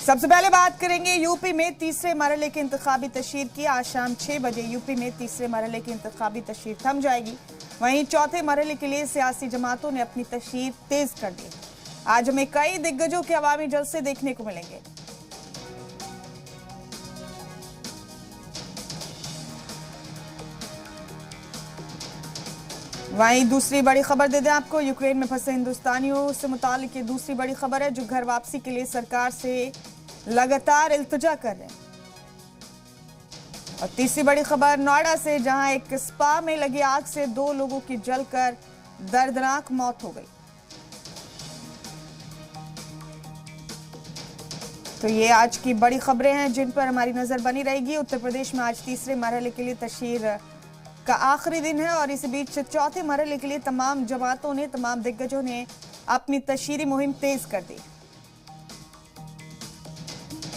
सबसे पहले बात करेंगे यूपी में तीसरे मरहले की इंतखाबी तशहीर की। आज शाम 6 बजे यूपी में तीसरे मरहले की इंतखाबी तशहीर थम जाएगी। वहीं चौथे मरहले के लिए सियासी जमातों ने अपनी तशहीर तेज कर दी। आज हमें कई दिग्गजों के अवामी जलसे देखने को मिलेंगे। वहीं दूसरी बड़ी खबर दे दें आपको, यूक्रेन में फंसे हिंदुस्तानियों से मुतालिक दूसरी बड़ी खबर है जो घर वापसी के लिए सरकार से लगातार इल्तिजा कर रहे हैं। और तीसरी बड़ी खबर नोएडा से, जहां एक स्पा में लगी आग से 2 लोगों की जलकर दर्दनाक मौत हो गई। तो ये आज की बड़ी खबरें हैं जिन पर हमारी नजर बनी रहेगी। उत्तर प्रदेश में आज तीसरे मरहले के लिए तशहीर का आखिरी दिन है और इसी बीच चौथे मरहले के लिए तमाम जमातों ने, तमाम दिग्गजों ने अपनी तशहीरी मुहिम तेज कर दी।